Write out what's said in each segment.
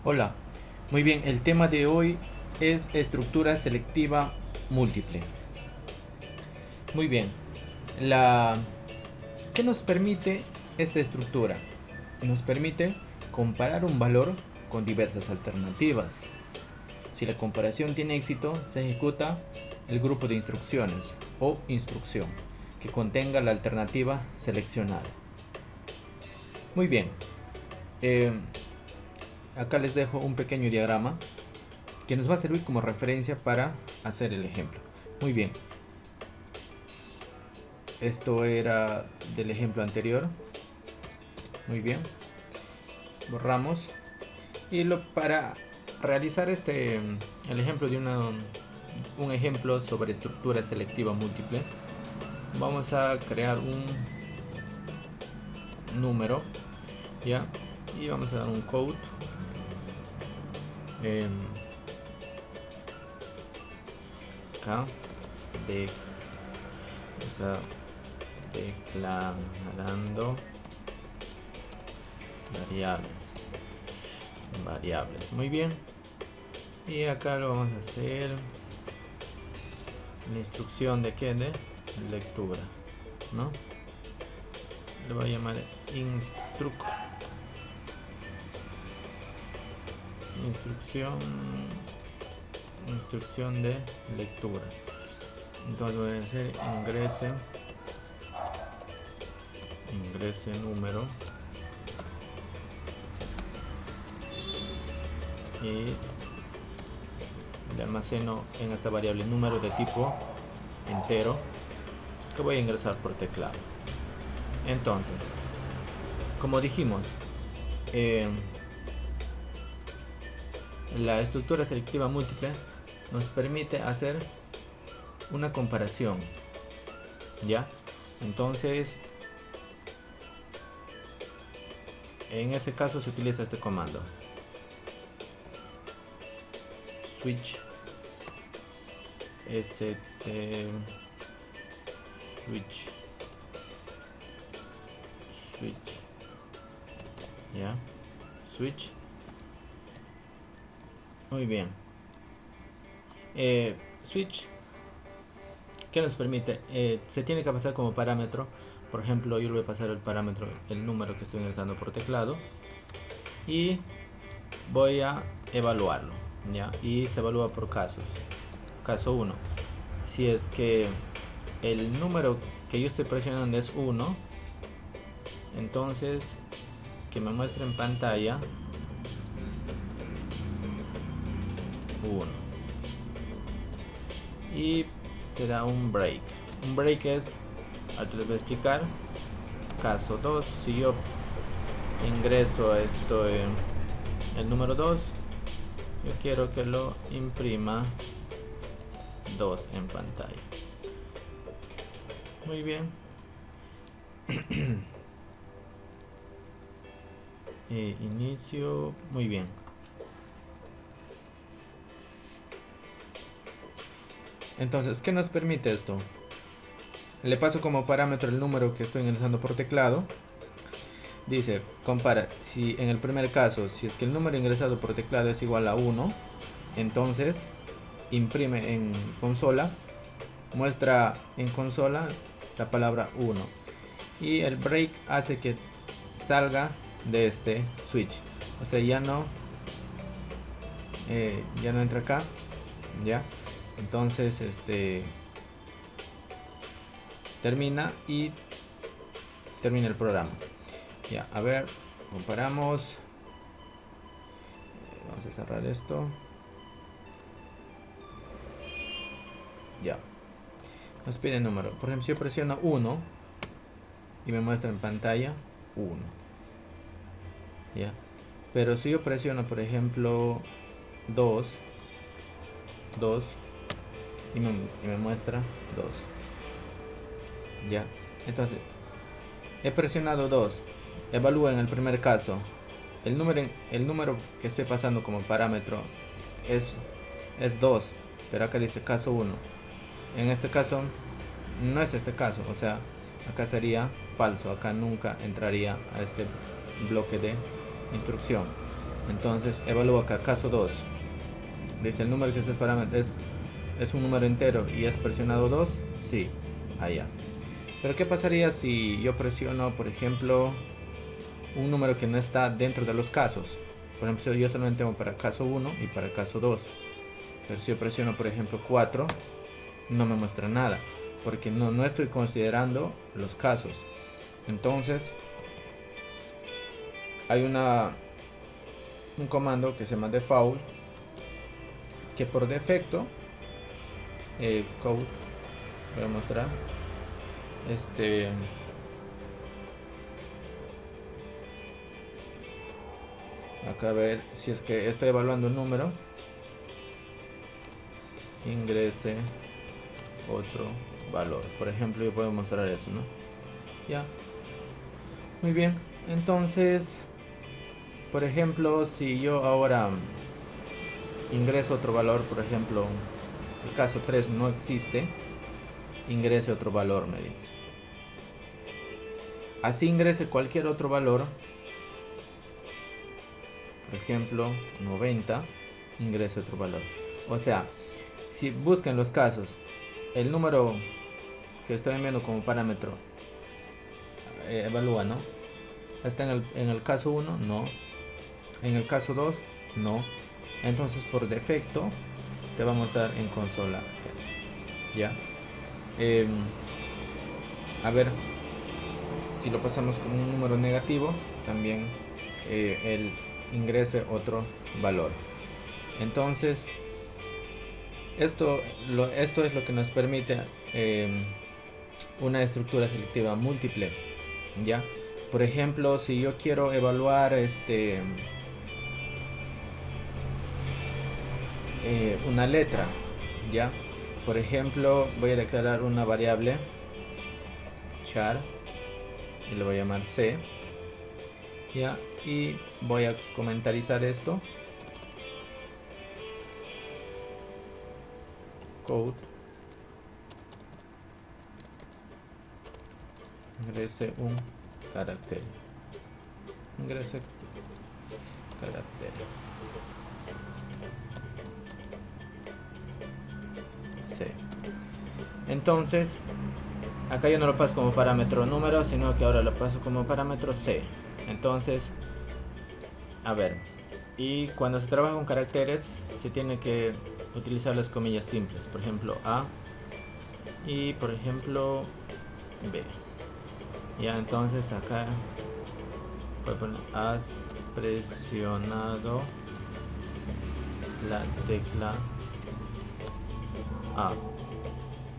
Hola, muy bien, el tema de hoy es estructura selectiva múltiple. Muy bien, la ¿qué nos permite esta estructura? Nos permite comparar un valor con diversas alternativas. Si la comparación tiene éxito, se ejecuta el grupo de instrucciones o instrucción que contenga la alternativa seleccionada. Muy bien, eh, acá les dejo un pequeño diagrama que nos va a servir como referencia para hacer el ejemplo. Muy bien, esto era del ejemplo anterior. Muy bien, borramos. Para realizar el ejemplo de un ejemplo sobre estructura selectiva múltiple, vamos a crear un número, ¿ya? Y vamos a dar un code. eh, Acá de, vamos a declarando variables. Muy bien, y acá lo vamos a hacer la instrucción de qué, de lectura, ¿no? Le voy a llamar instrucción de lectura. Entonces voy a hacer ingrese número y le almaceno en esta variable número de tipo entero que voy a ingresar por teclado. Entonces, como dijimos, la estructura selectiva múltiple nos permite hacer una comparación, ¿ya? Entonces, en ese caso se utiliza este comando switch switch, ¿ya? Switch. Muy bien. Switch, ¿qué nos permite? Se tiene que pasar como parámetro. Por ejemplo, yo le voy a pasar el parámetro, el número que estoy ingresando por teclado, y voy a evaluarlo, ¿ya? Y se evalúa por casos. Caso 1, si es que el número que yo estoy presionando es 1, entonces que me muestre en pantalla 1 y será un break. Un break es, ahora les voy a explicar. Caso 2, si yo ingreso esto el número 2, yo quiero que lo imprima 2 en pantalla. Muy bien. Inicio. Muy bien. Entonces, ¿qué nos permite esto? Le paso como parámetro el número que estoy ingresando por teclado. Dice, compara, si en el primer caso, si es que el número ingresado por teclado es igual a 1, entonces imprime en consola, muestra en consola la palabra 1. Y el break hace que salga de este switch. O sea, ya no entra acá, ya. Entonces, termina el programa. Ya, a ver, comparamos. Vamos a cerrar esto. Ya. Nos pide el número. Por ejemplo, si yo presiono 1 y me muestra en pantalla 1. Ya. Pero si yo presiono, por ejemplo, 2 y me muestra 2. Ya. Entonces, he presionado 2. Evalúa en el primer caso. El número que estoy pasando como parámetro es 2, pero acá dice caso 1. En este caso no es este caso, o sea, acá sería falso, acá nunca entraría a este bloque de instrucción. Entonces evalúo acá, caso 2. Dice el número que está esperando es un número entero y es presionado 2. Sí, allá. Pero ¿qué pasaría si yo presiono, por ejemplo, un número que no está dentro de los casos? Por ejemplo, yo solamente tengo para caso 1 y para caso 2. Pero si yo presiono, por ejemplo, 4, no me muestra nada, porque no estoy considerando los casos. Entonces, hay un comando que se llama default, que por defecto, code, voy a mostrar, acá a ver si es que estoy evaluando un número, ingrese otro valor. Por ejemplo, yo puedo mostrar eso, ¿no? Ya. Muy bien. Entonces, por ejemplo, si yo ahora ingreso otro valor, por ejemplo, el caso 3 no existe, ingrese otro valor, me dice. Así ingrese cualquier otro valor, por ejemplo, 90, ingrese otro valor. O sea, si buscan los casos, el número que estoy enviando como parámetro, evalúa, ¿no? Está en el caso 1, no. En el caso 2, no. Entonces por defecto te va a mostrar en consola eso. Ya. A ver, si lo pasamos como un número negativo, también él ingrese otro valor. Entonces, esto es lo que nos permite una estructura selectiva múltiple. Ya. Por ejemplo, si yo quiero evaluar una letra, ya, por ejemplo, voy a declarar una variable char y le voy a llamar c, ya, y voy a comentarizar esto, code, ingrese un carácter, ingrese carácter c. Entonces acá yo no lo paso como parámetro número, sino que ahora lo paso como parámetro c. Entonces, a ver, y cuando se trabaja con caracteres se tiene que utilizar las comillas simples, por ejemplo a y por ejemplo b. Ya, entonces acá voy a poner has presionado la tecla A.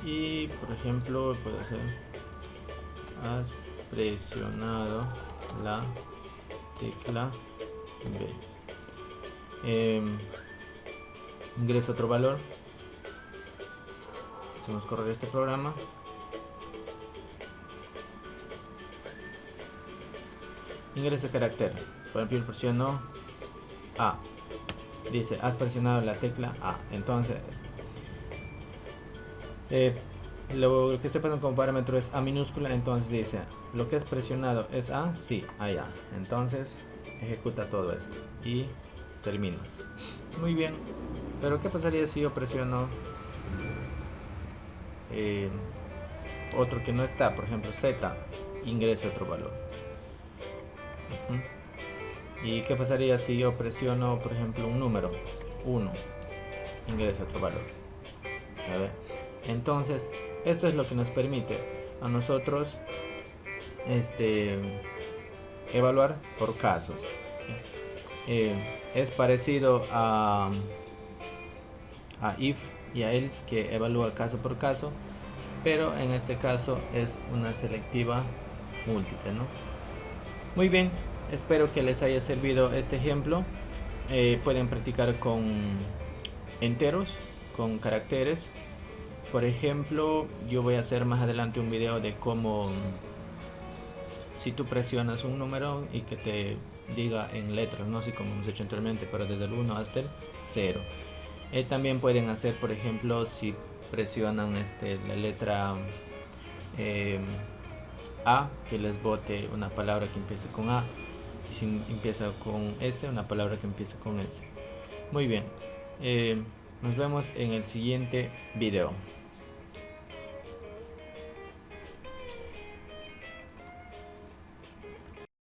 Y por ejemplo puede ser has presionado la tecla B. Ingreso otro valor, hacemos correr este programa, ingrese carácter, por ejemplo presiono A, dice has presionado la tecla A. Entonces lo que estoy pasando como parámetro es A minúscula, entonces dice lo que es presionado es A, sí, allá. Entonces ejecuta todo esto y terminas. Muy bien, pero ¿qué pasaría si yo presiono otro que no está, por ejemplo Z, ingrese otro valor? ¿Y qué pasaría si yo presiono, por ejemplo, un número 1, ingrese otro valor? A ver. Entonces esto es lo que nos permite a nosotros evaluar por casos. Es parecido a if y a else, que evalúa caso por caso, pero en este caso es una selectiva múltiple, ¿no? Muy bien, espero que les haya servido este ejemplo. Pueden practicar con enteros, con caracteres. Por ejemplo, yo voy a hacer más adelante un video de cómo, si tú presionas un número y que te diga en letras, no así como hemos hecho anteriormente, pero desde el 1 hasta el 0. También pueden hacer, por ejemplo, si presionan la letra A, que les bote una palabra que empiece con A. Si empieza con S, una palabra que empieza con S. Muy bien. Nos vemos en el siguiente video.